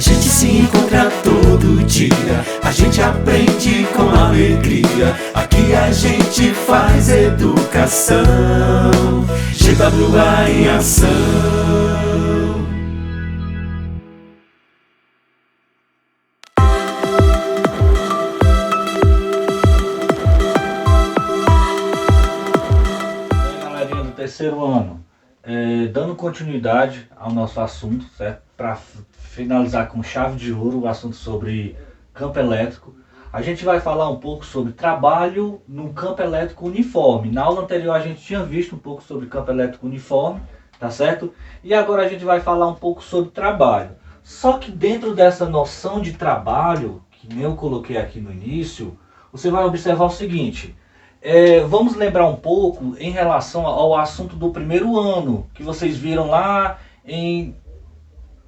gente se encontra todo dia, a gente aprende com alegria. Aqui a gente faz educação, GWA em ação. Galerinha do terceiro ano, dando continuidade ao nosso assunto, certo? Para finalizar com chave de ouro o assunto sobre campo elétrico, a gente vai falar um pouco sobre trabalho no campo elétrico uniforme. Na aula anterior a gente tinha visto um pouco sobre campo elétrico uniforme, tá certo? E agora a gente vai falar um pouco sobre trabalho. Só que dentro dessa noção de trabalho, que nem eu coloquei aqui no início, você vai observar o seguinte. Vamos lembrar um pouco em relação ao assunto do primeiro ano, que vocês viram lá em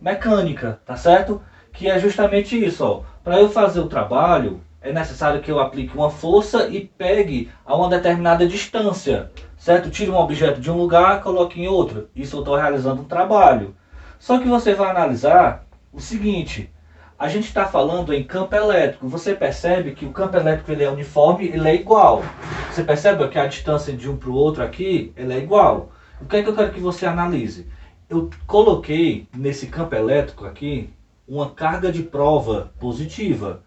mecânica, tá certo? Que é justamente isso, ó. Para eu fazer o trabalho, é necessário que eu aplique uma força e pegue a uma determinada distância, certo? Tire um objeto de um lugar, coloque em outro. Isso eu estou realizando um trabalho. Só que você vai analisar o seguinte. A gente está falando em campo elétrico. Você percebe que o campo elétrico ele é uniforme, ele é igual. Você percebe que a distância de um para o outro aqui, ela é igual. O que é que eu quero que você analise? Eu coloquei nesse campo elétrico aqui uma carga de prova positiva.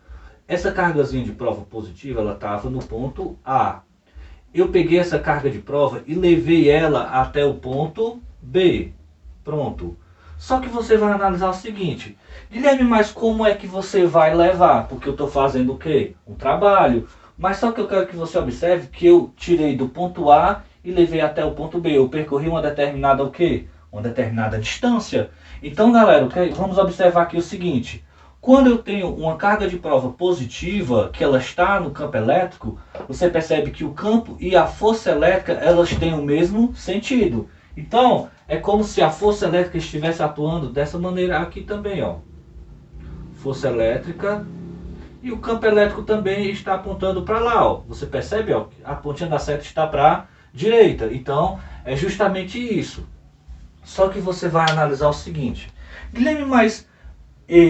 Essa cargazinha de prova positiva, ela estava no ponto A. Eu peguei essa carga de prova e levei ela até o ponto B. Pronto. Só que você vai analisar o seguinte. Guilherme, mas como é que você vai levar? Porque eu estou fazendo o quê? Um trabalho. Mas só que eu quero que você observe que eu tirei do ponto A e levei até o ponto B. Eu percorri uma determinada o quê? Uma determinada distância. Então, galera, vamos observar aqui o seguinte. Quando eu tenho uma carga de prova positiva, que ela está no campo elétrico, você percebe que o campo e a força elétrica, elas têm o mesmo sentido. Então, é como se a força elétrica estivesse atuando dessa maneira aqui também, ó. Força elétrica. E o campo elétrico também está apontando para lá, ó. Você percebe, ó, a pontinha da seta está para a direita. Então, é justamente isso. Só que você vai analisar o seguinte. Guilherme, mas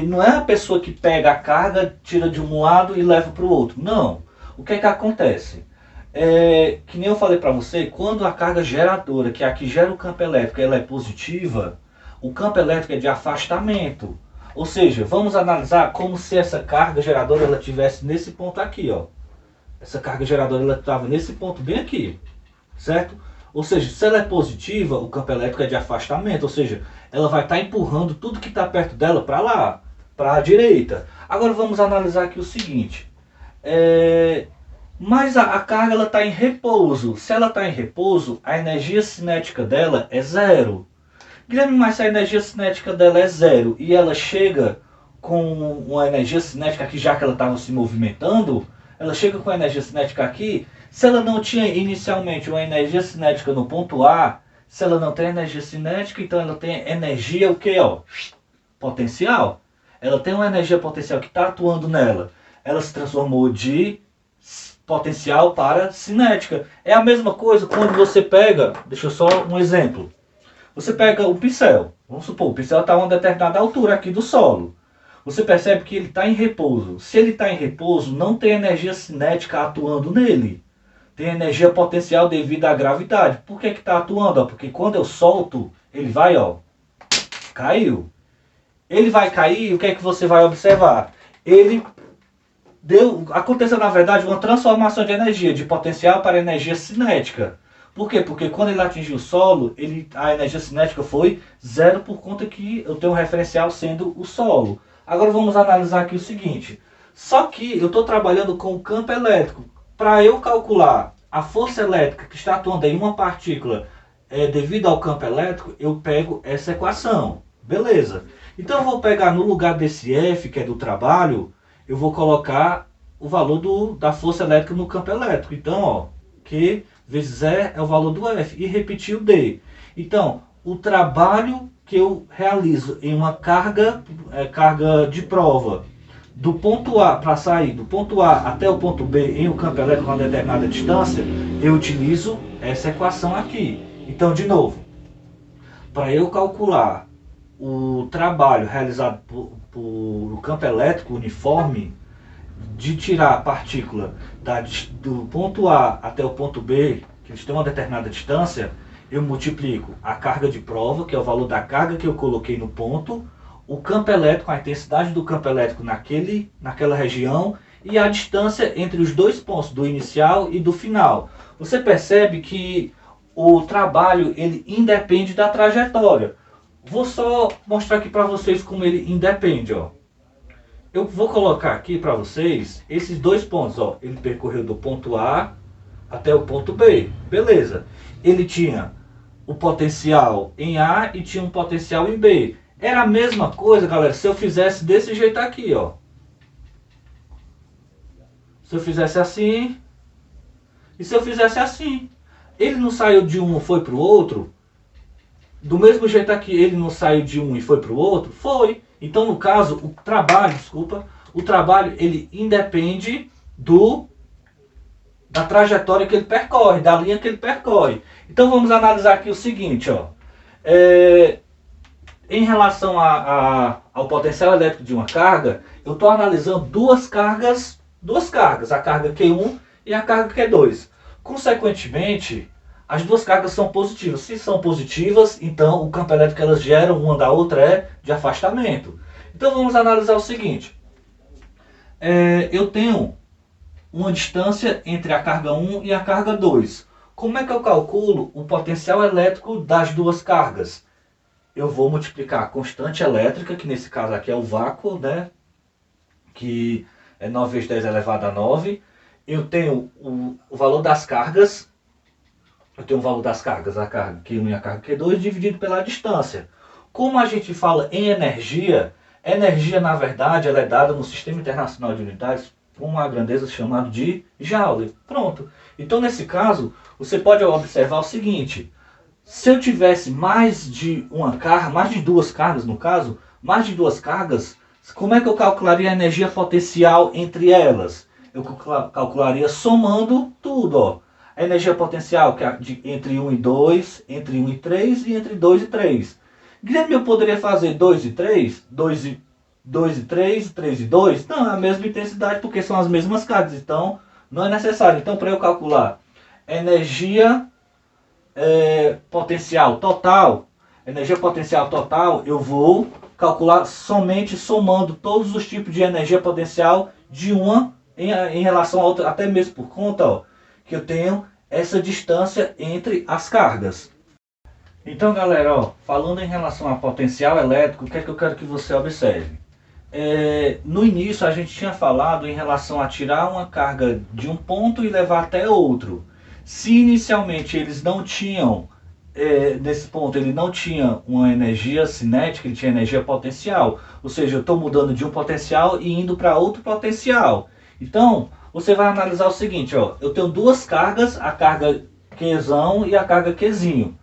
não é a pessoa que pega a carga, tira de um lado e leva para o outro. Não. O que é que acontece? Que nem eu falei para você, quando a carga geradora, que aqui gera o campo elétrico, ela é positiva, o campo elétrico é de afastamento. Ou seja, vamos analisar como se essa carga geradora ela estivesse nesse ponto aqui, ó. Essa carga geradora ela estava nesse ponto bem aqui, certo? Ou seja, se ela é positiva, o campo elétrico é de afastamento, ou seja, ela vai estar empurrando tudo que está perto dela para lá, para a direita. Agora vamos analisar aqui o seguinte. Mas a carga ela está em repouso. Se ela está em repouso, a energia cinética dela é zero. Guilherme, mas se a energia cinética dela é zero e ela chega com uma energia cinética aqui, já que ela estava se movimentando, ela chega com a energia cinética aqui. Se ela não tinha inicialmente uma energia cinética no ponto A, se ela não tem energia cinética, então ela tem energia o que, ó? Potencial. Ela tem uma energia potencial que está atuando nela. Ela se transformou de potencial para cinética. É a mesma coisa quando você pega, deixa eu só um exemplo. Você pega o pincel, vamos supor, o pincel está a uma determinada altura aqui do solo. Você percebe que ele está em repouso. Se ele está em repouso, não tem energia cinética atuando nele. Tem energia potencial devido à gravidade. Por que está atuando? Ó? Porque quando eu solto, ele vai, ó, caiu. Ele vai cair e o que é que você vai observar? Aconteceu na verdade uma transformação de energia, de potencial para energia cinética. Por quê? Porque quando ele atingiu o solo, a energia cinética foi zero por conta que eu tenho um referencial sendo o solo. Agora vamos analisar aqui o seguinte. Só que eu estou trabalhando com o campo elétrico. Para eu calcular a força elétrica que está atuando em uma partícula devido ao campo elétrico, eu pego essa equação. Beleza. Então eu vou pegar no lugar desse F, que é do trabalho, eu vou colocar o valor da força elétrica no campo elétrico. Então, ó, Q vezes E é o valor do F. E repetir o D. Então, o trabalho que eu realizo em uma carga de prova, do ponto A, para sair do ponto A até o ponto B em um campo elétrico a uma determinada distância, eu utilizo essa equação aqui. Então, de novo, para eu calcular o trabalho realizado por o campo elétrico uniforme de tirar a partícula do ponto A até o ponto B, que eles têm uma determinada distância, eu multiplico a carga de prova, que é o valor da carga que eu coloquei no ponto, o campo elétrico, a intensidade do campo elétrico naquela região e a distância entre os dois pontos, do inicial e do final. Você percebe que o trabalho ele independe da trajetória. Vou só mostrar aqui para vocês como ele independe, ó. Eu vou colocar aqui para vocês esses dois pontos, ó. Ele percorreu do ponto A até o ponto B. Beleza. Ele tinha o potencial em A e tinha um potencial em B. Era a mesma coisa, galera, se eu fizesse desse jeito aqui, ó. Se eu fizesse assim e se eu fizesse assim. Ele não saiu de um e foi para o outro? Do mesmo jeito aqui, ele não saiu de um e foi para o outro? Foi. Então, no caso, o trabalho ele independe da trajetória que ele percorre, da linha que ele percorre. Então, vamos analisar aqui o seguinte, ó. Em relação ao potencial elétrico de uma carga, eu estou analisando duas cargas, a carga Q1 e a carga Q2. Consequentemente, as duas cargas são positivas. Se são positivas, então o campo elétrico que elas geram uma da outra é de afastamento. Então vamos analisar o seguinte. Eu tenho uma distância entre a carga 1 e a carga 2. Como é que eu calculo o potencial elétrico das duas cargas? Eu vou multiplicar a constante elétrica, que nesse caso aqui é o vácuo, né? Que é 9 vezes 10 elevado a 9. Eu tenho o valor das cargas. Eu tenho o valor das cargas, a carga Q1 e a carga Q2, dividido pela distância. Como a gente fala em energia, energia na verdade ela é dada no Sistema Internacional de Unidades com uma grandeza chamada de Joule. Pronto. Então nesse caso, você pode observar o seguinte. Se eu tivesse mais de duas cargas no caso, como é que eu calcularia a energia potencial entre elas? Eu calcularia somando tudo, ó. A energia potencial que é entre 1 e 2, entre 1 e 3 e entre 2 e 3. Guilherme, eu poderia fazer 2 e 3, 2 e 3, 3 e 2? Não, é a mesma intensidade porque são as mesmas cargas, então não é necessário. Então, para eu calcular energia potencial total, eu vou calcular somente somando todos os tipos de energia potencial de uma em relação a outra, até mesmo por conta, ó, que eu tenho essa distância entre as cargas. Então, galera, ó, falando em relação a potencial elétrico, o que é que eu quero que você observe? No início a gente tinha falado em relação a tirar uma carga de um ponto e levar até outro. Se inicialmente eles não tinham, nesse ponto ele não tinha uma energia cinética, ele tinha energia potencial. Ou seja, eu estou mudando de um potencial e indo para outro potencial. Então, você vai analisar o seguinte, ó, eu tenho duas cargas, a carga Qzão e a carga Qzinho.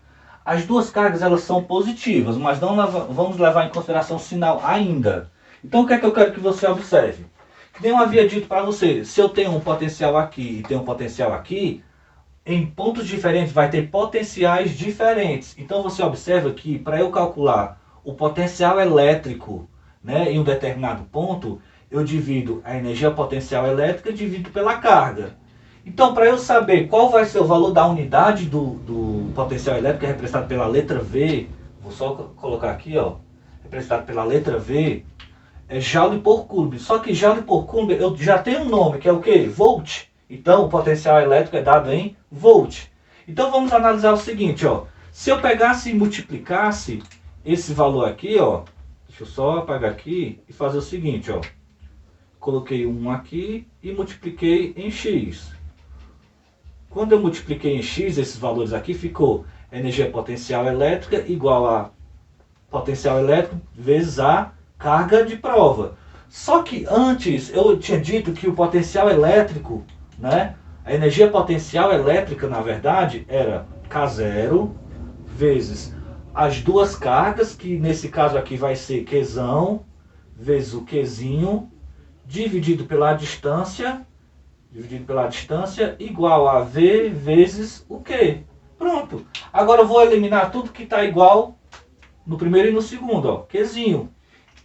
As duas cargas elas são positivas, mas não vamos levar em consideração o sinal ainda. Então o que é que eu quero que você observe? Que nem eu havia dito para você, se eu tenho um potencial aqui e tenho um potencial aqui, em pontos diferentes vai ter potenciais diferentes. Então você observa que para eu calcular o potencial elétrico, né, em um determinado ponto, eu divido a energia potencial elétrica divido pela carga. Então, para eu saber qual vai ser o valor da unidade do potencial elétrico, que é representado pela letra V, vou só colocar aqui, ó, representado pela letra V, é Joule por Coulomb. Só que Joule por Coulomb eu já tenho um nome, que é o quê? Volt. Então, o potencial elétrico é dado em volt. Então, vamos analisar o seguinte, ó. Se eu pegasse e multiplicasse esse valor aqui, ó, deixa eu só apagar aqui e fazer o seguinte, ó. Coloquei 1 aqui e multipliquei em x. Quando eu multipliquei em x, esses valores aqui, ficou energia potencial elétrica igual a potencial elétrico vezes a carga de prova. Só que antes eu tinha dito que o potencial elétrico, né, a energia potencial elétrica, na verdade, era K0 vezes as duas cargas, que nesse caso aqui vai ser Qzão vezes o Qzinho, dividido pela distância, igual a V vezes o Q. Pronto. Agora eu vou eliminar tudo que está igual no primeiro e no segundo, ó, Qzinho.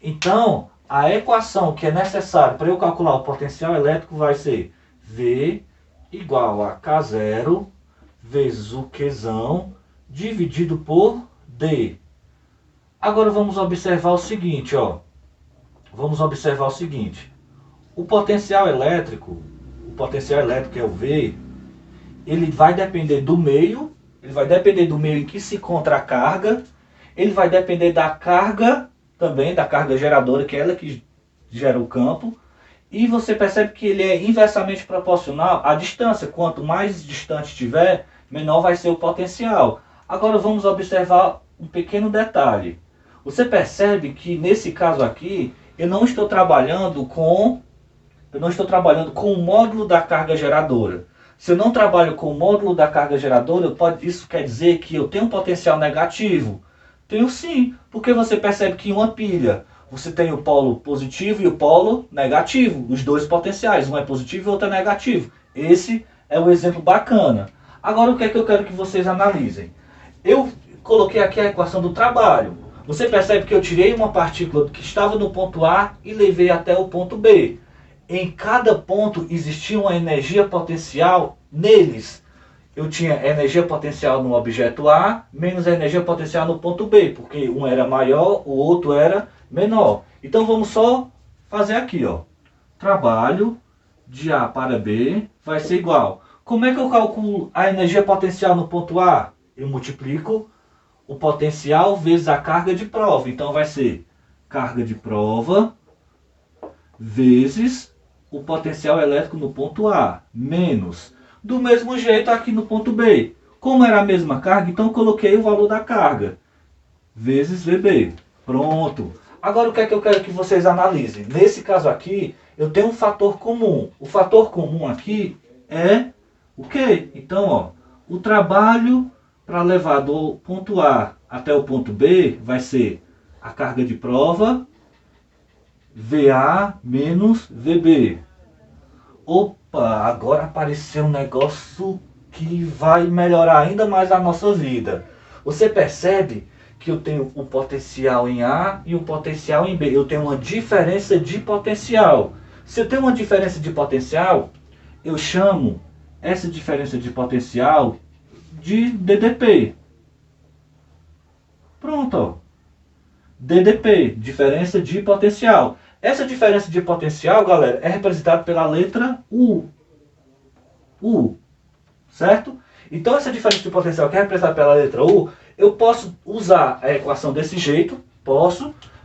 Então, a equação que é necessária para eu calcular o potencial elétrico vai ser V igual a K0 vezes o Qzão dividido por D. Agora vamos observar o seguinte, ó. Vamos observar o seguinte. O potencial elétrico que é o V, ele vai depender do meio, em que se encontra a carga, ele vai depender da carga também, da carga geradora, que é ela que gera o campo, e você percebe que ele é inversamente proporcional à distância. Quanto mais distante estiver, menor vai ser o potencial. Agora vamos observar um pequeno detalhe. Você percebe que nesse caso aqui, eu não estou trabalhando com o módulo da carga geradora. Se eu não trabalho com o módulo da carga geradora, isso quer dizer que eu tenho um potencial negativo? Tenho sim, porque você percebe que em uma pilha você tem o polo positivo e o polo negativo, os dois potenciais, um é positivo e o outro é negativo. Esse é um exemplo bacana. Agora o que é que eu quero que vocês analisem? Eu coloquei aqui a equação do trabalho. Você percebe que eu tirei uma partícula que estava no ponto A e levei até o ponto B. Em cada ponto existia uma energia potencial neles. Eu tinha energia potencial no objeto A, menos a energia potencial no ponto B, porque um era maior, o outro era menor. Então vamos só fazer aqui, ó. Trabalho de A para B vai ser igual. Como é que eu calculo a energia potencial no ponto A? Eu multiplico o potencial vezes a carga de prova. Então vai ser carga de prova vezes o potencial elétrico no ponto A, menos. Do mesmo jeito aqui no ponto B. Como era a mesma carga, então eu coloquei o valor da carga. Vezes VB. Pronto. Agora o que é que eu quero que vocês analisem? Nesse caso aqui, eu tenho um fator comum. O fator comum aqui é o quê? Então, ó, o trabalho para levar do ponto A até o ponto B vai ser a carga de prova, VA menos VB. Opa, agora apareceu um negócio que vai melhorar ainda mais a nossa vida. Você percebe que eu tenho um potencial em A e um potencial em B. Eu tenho uma diferença de potencial. Se eu tenho uma diferença de potencial, eu chamo essa diferença de potencial de DDP. Pronto, ó. DDP, diferença de potencial. Essa diferença de potencial, galera, é representada pela letra U. Certo? Então essa diferença de potencial que é representada pela letra U, eu posso usar a equação desse jeito,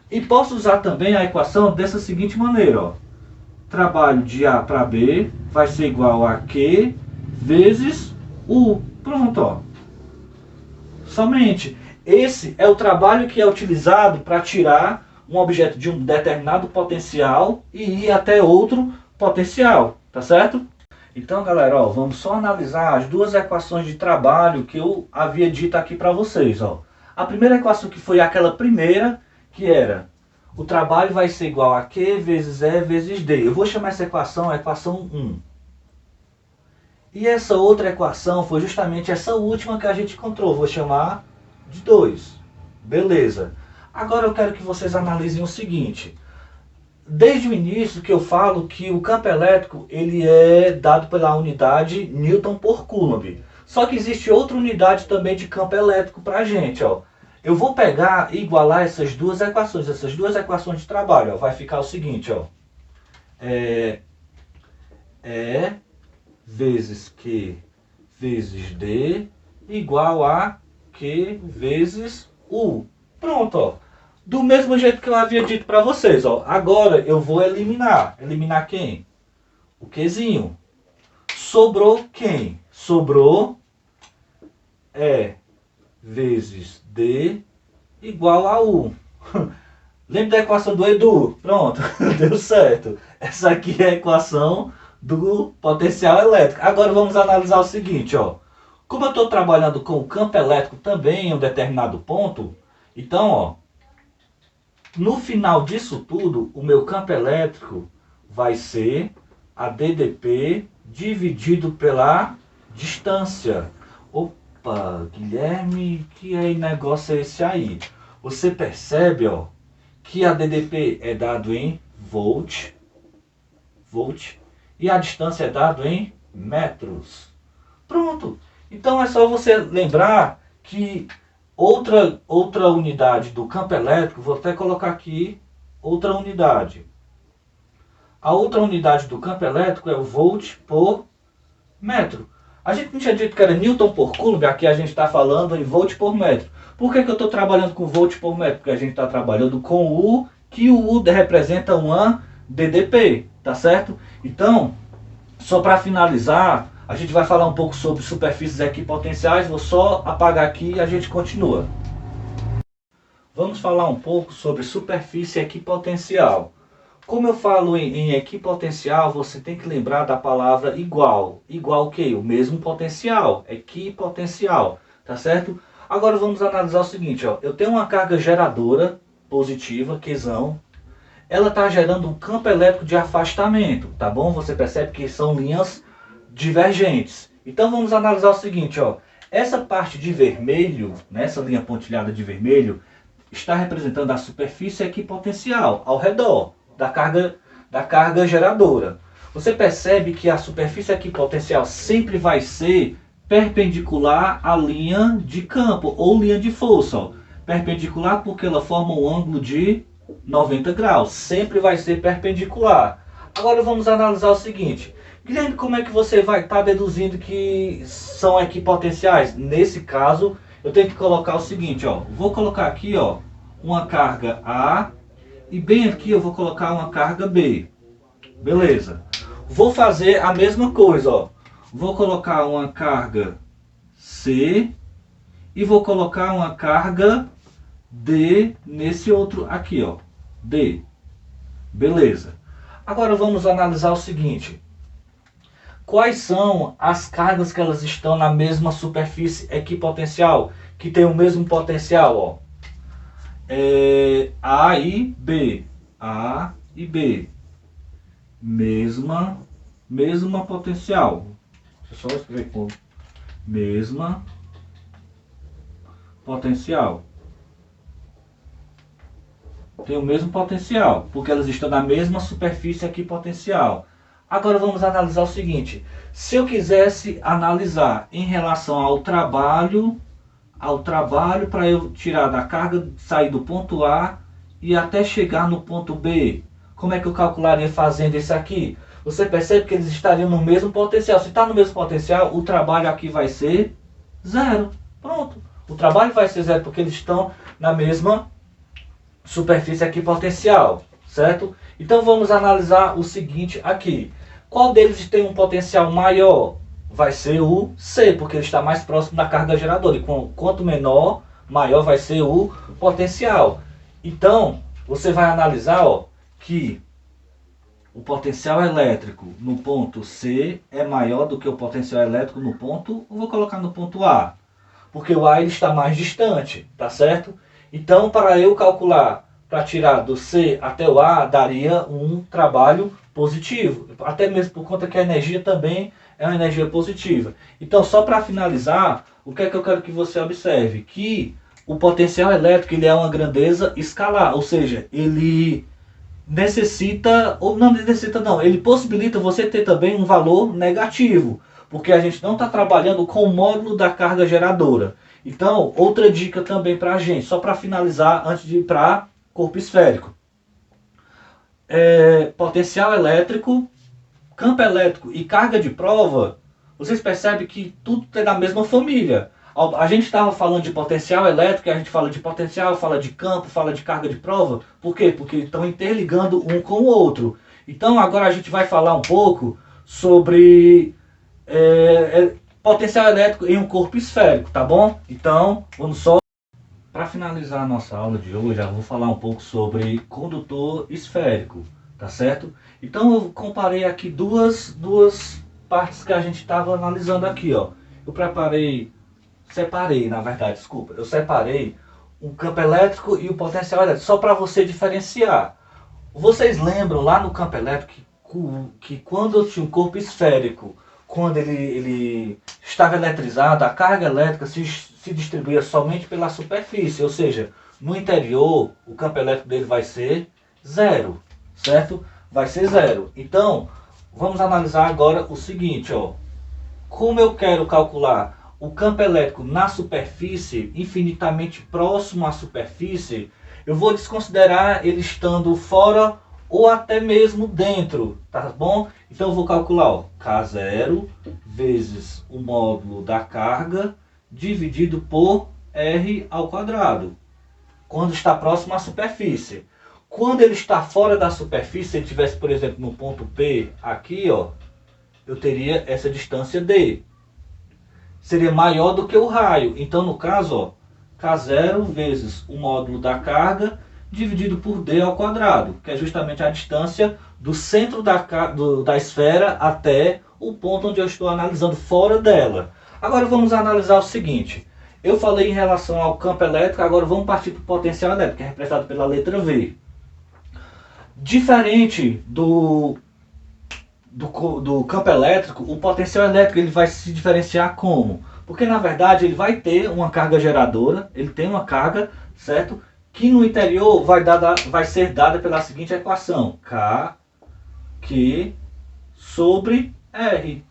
e posso usar também a equação dessa seguinte maneira, ó. Trabalho de A para B vai ser igual a Q vezes U. Pronto, ó. Somente. Esse é o trabalho que é utilizado para tirar um objeto de um determinado potencial e ir até outro potencial, tá certo? Então, galera, ó, vamos só analisar as duas equações de trabalho que eu havia dito aqui para vocês, ó. A primeira equação que foi aquela primeira, que era o trabalho vai ser igual a Q vezes E vezes D. Eu vou chamar essa equação a equação 1. E essa outra equação foi justamente essa última que a gente encontrou. Vou chamar de 2. Beleza. Agora eu quero que vocês analisem o seguinte. Desde o início que eu falo que o campo elétrico ele é dado pela unidade Newton por Coulomb. Só que existe outra unidade também de campo elétrico para a gente, ó. Eu vou pegar e igualar essas duas equações de trabalho, ó. Vai ficar o seguinte, ó. E vezes Q vezes D igual a Q vezes U. Pronto, ó. Do mesmo jeito que eu havia dito para vocês, ó. Agora eu vou eliminar. Eliminar quem? O Qzinho. Sobrou quem? Sobrou E vezes D igual a U. Lembra da equação do Edu? Pronto, deu certo. Essa aqui é a equação do potencial elétrico. Agora vamos analisar o seguinte, ó. Como eu estou trabalhando com o campo elétrico também em um determinado ponto, então, ó, no final disso tudo, o meu campo elétrico vai ser a DDP dividido pela distância. Opa, Guilherme, que negócio é esse aí? você percebe, ó, que a DDP é dado em volt, e a distância é dado em metros. Pronto. Então é só você lembrar que outra unidade do campo elétrico, vou até colocar aqui outra unidade. A outra unidade do campo elétrico é o volt por metro. A gente não tinha dito que era Newton por Coulomb, aqui a gente está falando em volt por metro. Por que eu estou trabalhando com volt por metro? Porque a gente está trabalhando com o U, que o U representa uma DDP, tá certo? Então, só para finalizar, a gente vai falar um pouco sobre superfícies equipotenciais. Vou só apagar aqui e a gente continua. Vamos falar um pouco sobre superfície equipotencial. Como eu falo em equipotencial, você tem que lembrar da palavra igual. Igual o quê? O mesmo potencial. Equipotencial. Tá certo? Agora vamos analisar o seguinte. Ó. Eu tenho uma carga geradora positiva, Qzão. Ela está gerando um campo elétrico de afastamento. Tá bom? Você percebe que são linhas divergentes. Então vamos analisar o seguinte. Ó. Essa parte de vermelho, nessa linha pontilhada de vermelho, está representando a superfície equipotencial ao redor da carga geradora. Você percebe que a superfície equipotencial sempre vai ser perpendicular à linha de campo ou linha de força. Ó. Perpendicular porque ela forma um ângulo de 90 graus. Sempre vai ser perpendicular. Agora vamos analisar o seguinte. Guilherme, como é que você vai estar deduzindo que são equipotenciais? Nesse caso, eu tenho que colocar o seguinte. Ó. Vou colocar aqui ó, uma carga A. E bem aqui eu vou colocar uma carga B. Beleza. Vou fazer a mesma coisa, ó. Vou colocar uma carga C e vou colocar uma carga D nesse outro aqui, ó. D. Beleza. Agora vamos analisar o seguinte. Quais são as cargas que elas estão na mesma superfície equipotencial, que tem o mesmo potencial, ó? A e B. A e B. Mesma potencial. Deixa eu só escrever com mesma potencial. Tem o mesmo potencial, porque elas estão na mesma superfície equipotencial. Agora vamos analisar o seguinte. Se eu quisesse analisar em relação ao trabalho para eu tirar da carga, sair do ponto A e até chegar no ponto B. Como é que eu calcularia fazendo isso aqui? Você percebe que eles estariam no mesmo potencial. Se está no mesmo potencial, o trabalho aqui vai ser zero. Pronto. O trabalho vai ser zero porque eles estão na mesma superfície equipotencial. Certo? Então vamos analisar o seguinte aqui. Qual deles tem um potencial maior? Vai ser o C, porque ele está mais próximo da carga geradora. E quanto menor, maior vai ser o potencial. Então, você vai analisar ó, que o potencial elétrico no ponto C é maior do que o potencial elétrico no ponto, eu vou colocar no ponto A. Porque o A ele está mais distante, tá certo? Então, para eu calcular, para tirar do C até o A, daria um trabalho positivo. Até mesmo por conta que a energia também é uma energia positiva. Então, só para finalizar, o que é que eu quero que você observe? Que o potencial elétrico ele é uma grandeza escalar, ou seja, ele necessita, ou não necessita não, ele possibilita você ter também um valor negativo, porque a gente não está trabalhando com o módulo da carga geradora. Então, outra dica também para a gente, só para finalizar, antes de ir para corpo esférico. Potencial elétrico, campo elétrico e carga de prova, vocês percebem que tudo é da mesma família. A gente estava falando de potencial elétrico, a gente fala de potencial, fala de campo, fala de carga de prova. Por quê? Porque estão interligando um com o outro. Então agora a gente vai falar um pouco sobre potencial elétrico em um corpo esférico, tá bom? Então, vamos só... Para finalizar a nossa aula de hoje, eu vou falar um pouco sobre condutor esférico, tá certo? Então eu comparei aqui duas partes que a gente estava analisando aqui, ó. Eu separei eu separei o campo elétrico e o potencial elétrico, só para você diferenciar. Vocês lembram lá no campo elétrico que quando eu tinha um corpo esférico, quando ele estava eletrizado, a carga elétrica se distribuía somente pela superfície, ou seja, No interior, o campo elétrico dele vai ser zero, certo? Vai ser zero. Então, vamos analisar agora o seguinte, ó. Como eu quero calcular o campo elétrico na superfície, infinitamente próximo à superfície, eu vou desconsiderar ele estando fora ou até mesmo dentro, tá bom? Então eu vou calcular, ó, K0 vezes o módulo da carga dividido por R ao quadrado, quando está próximo à superfície. Quando ele está fora da superfície, se ele estivesse, por exemplo, no ponto P, aqui, ó, eu teria essa distância D. Seria maior do que o raio. Então, no caso, ó, K0 vezes o módulo da carga dividido por D ao quadrado, que é justamente a distância do centro da esfera até o ponto onde eu estou analisando fora dela. Agora vamos analisar o seguinte. Eu falei em relação ao campo elétrico, agora vamos partir para o potencial elétrico, que é representado pela letra V. Diferente do campo elétrico, o potencial elétrico ele vai se diferenciar como? Porque na verdade ele vai ter uma carga geradora, ele tem uma carga, certo? Que no interior vai ser dada pela seguinte equação: K, Q sobre R.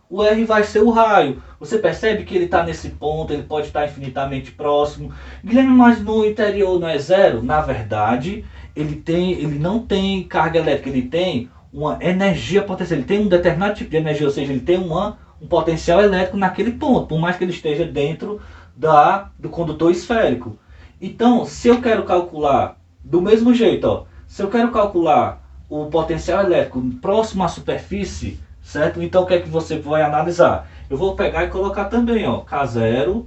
O R vai ser o raio. Você percebe que ele está nesse ponto, ele pode estar infinitamente próximo. Guilherme, mas no interior não é zero? Na verdade, ele não tem carga elétrica, ele tem uma energia potencial, ele tem um determinado tipo de energia, ou seja, ele tem um potencial elétrico naquele ponto, por mais que ele esteja dentro do condutor esférico. Então, se eu quero calcular do mesmo jeito, ó, se eu quero calcular o potencial elétrico próximo à superfície, certo? Então o que é que você vai analisar? Eu vou pegar e colocar também, ó, K0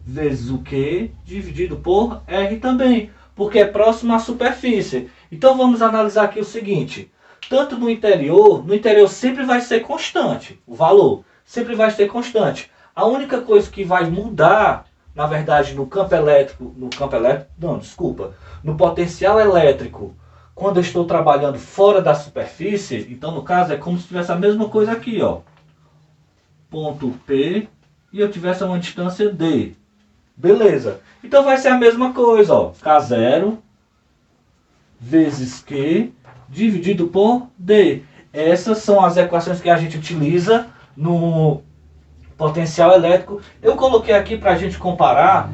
vezes o Q dividido por R também, porque é próximo à superfície. Então vamos analisar aqui o seguinte: tanto no interior sempre vai ser constante, o valor sempre vai ser constante. A única coisa que vai mudar, na verdade, no potencial elétrico, quando eu estou trabalhando fora da superfície, então no caso é como se tivesse a mesma coisa aqui, ó, ponto P, e eu tivesse uma distância D. Beleza. Então vai ser a mesma coisa, ó, K0 vezes Q dividido por D. Essas são as equações que a gente utiliza no potencial elétrico. Eu coloquei aqui para a gente comparar,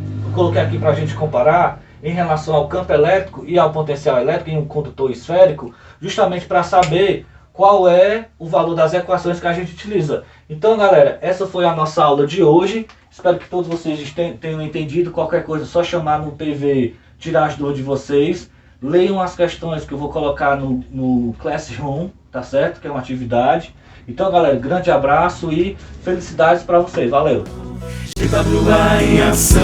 em relação ao campo elétrico e ao potencial elétrico em um condutor esférico, justamente para saber qual é o valor das equações que a gente utiliza. Então, galera, essa foi a nossa aula de hoje. Espero que todos vocês tenham entendido. Qualquer coisa, é só chamar no PV, tirar as dúvidas de vocês. Leiam as questões que eu vou colocar no Classroom, tá certo? Que é uma atividade. Então, galera, grande abraço e felicidades para vocês. Valeu! GWA em ação.